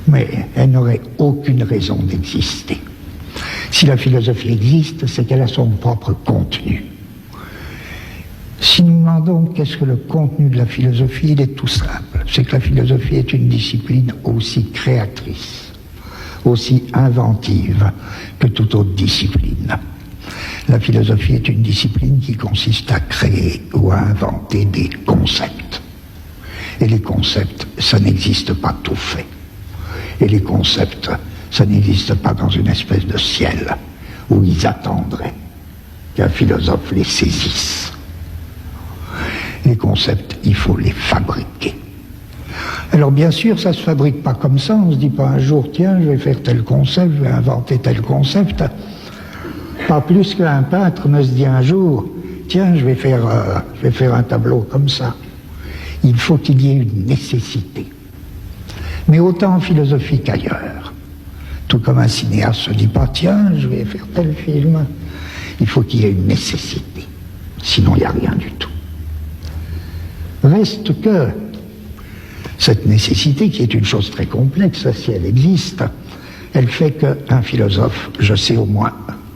mais elle n'aurait aucune raison d'exister. Si la philosophie existe, c'est qu'elle a son propre contenu. Si nous demandons qu'est-ce que le contenu de la philosophie, il est tout simple. C'est que la philosophie est une discipline aussi créatrice, aussi inventive que toute autre discipline. La philosophie est une discipline qui consiste à créer ou à inventer des concepts. Et les concepts, ça n'existe pas tout fait. Et les concepts, ça n'existe pas dans une espèce de ciel où ils attendraient qu'un philosophe les saisisse. Les concepts, il faut les fabriquer. Alors bien sûr, ça ne se fabrique pas comme ça, on ne se dit pas un jour, tiens, je vais faire tel concept, je vais inventer tel concept. Pas plus qu'un peintre ne se dit un jour, tiens, je vais faire un tableau comme ça. Il faut qu'il y ait une nécessité. Mais autant en philosophie qu'ailleurs. Tout comme un cinéaste ne se dit pas, tiens, je vais faire tel film. Il faut qu'il y ait une nécessité. Sinon, il n'y a rien du tout. Reste que cette nécessité, qui est une chose très complexe, si elle existe, elle fait qu'un philosophe, je sais au moins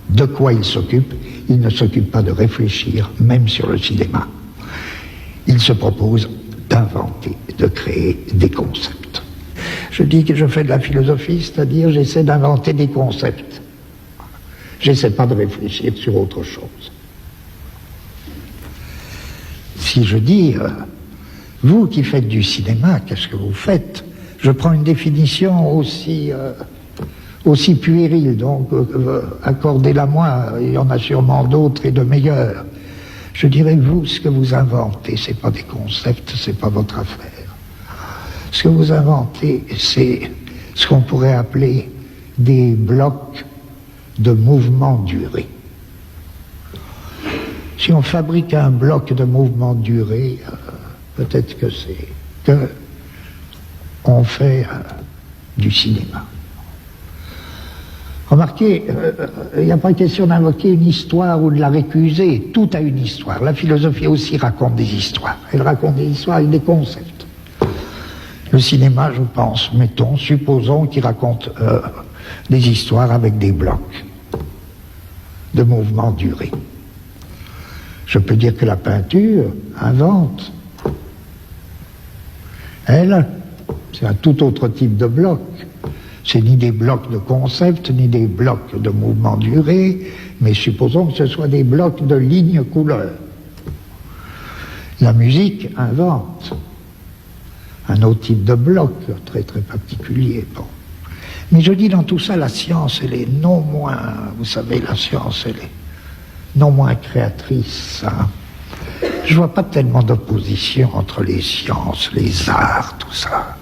de quoi il s'occupe, il ne s'occupe pas de réfléchir, même sur le cinéma. Il se propose d'inventer, de créer des concepts. Je dis que je fais de la philosophie, c'est-à-dire j'essaie d'inventer des concepts. J'essaie pas de réfléchir sur autre chose. Si je dis, vous qui faites du cinéma, qu'est-ce que vous faites? Je prends une définition aussi puérile, donc accordez-la moi, il y en a sûrement d'autres et de meilleurs. Je dirais, vous, ce que vous inventez, c'est pas des concepts, c'est pas votre affaire. Ce que vous inventez, c'est ce qu'on pourrait appeler des blocs de mouvement duré. Si on fabrique un bloc de mouvement duré, peut-être que c'est que on fait du cinéma. Remarquez, il n'y a pas question d'invoquer une histoire ou de la récuser. Tout a une histoire. La philosophie aussi raconte des histoires. Elle raconte des histoires avec des concepts. Le cinéma, je pense, supposons qu'il raconte des histoires avec des blocs de mouvement duré. Je peux dire que la peinture invente. Elle, c'est un tout autre type de bloc. C'est ni des blocs de concept, ni des blocs de mouvement duré, mais supposons que ce soit des blocs de lignes couleurs. La musique invente un autre type de bloc, très très particulier. Bon. Mais je dis dans tout ça, la science, elle est non moins, vous savez, la science, elle est non moins créatrice. Hein. Je vois pas tellement d'opposition entre les sciences, les arts, tout ça.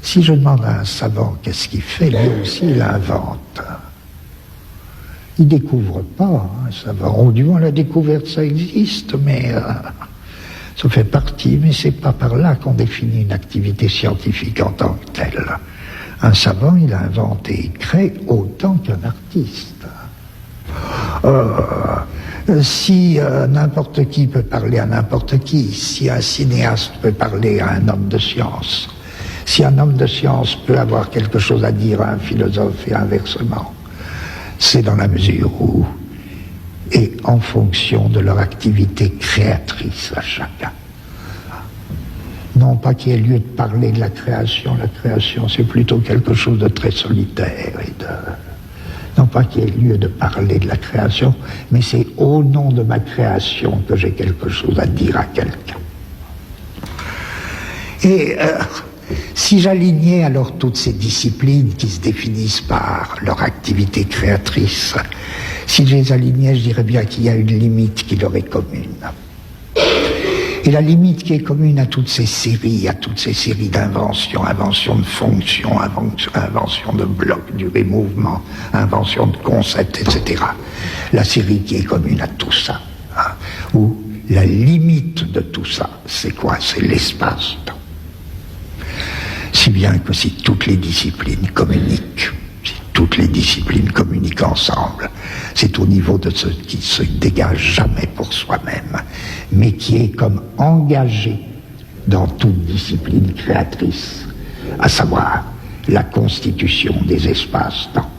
Si je demande à un savant qu'est-ce qu'il fait, lui aussi il invente. Il découvre pas, un savant. Ou du moins la découverte ça existe, mais ça fait partie, mais c'est pas par là qu'on définit une activité scientifique en tant que telle. Un savant, il invente et il crée autant qu'un artiste. Si n'importe qui peut parler à n'importe qui, si un cinéaste peut parler à un homme de science, si un homme de science peut avoir quelque chose à dire à un philosophe et inversement, c'est dans la mesure où, et en fonction de leur activité créatrice à chacun. Non pas qu'il y ait lieu de parler de la création c'est plutôt quelque chose de très solitaire non pas qu'il y ait lieu de parler de la création, mais c'est au nom de ma création que j'ai quelque chose à dire à quelqu'un. Et si j'alignais alors toutes ces disciplines qui se définissent par leur activité créatrice, si je les alignais, je dirais bien qu'il y a une limite qui leur est commune. Et la limite qui est commune à toutes ces séries d'inventions, inventions de fonctions, inventions de blocs, durée, mouvement, inventions de concepts, etc. La série qui est commune à tout ça, hein, où la limite de tout ça, c'est quoi? C'est l'espace-temps. Si bien que si toutes les disciplines communiquent, toutes les disciplines communiquent ensemble. C'est au niveau de ce qui se dégage jamais pour soi-même, mais qui est comme engagé dans toute discipline créatrice, à savoir la constitution des espaces-temps.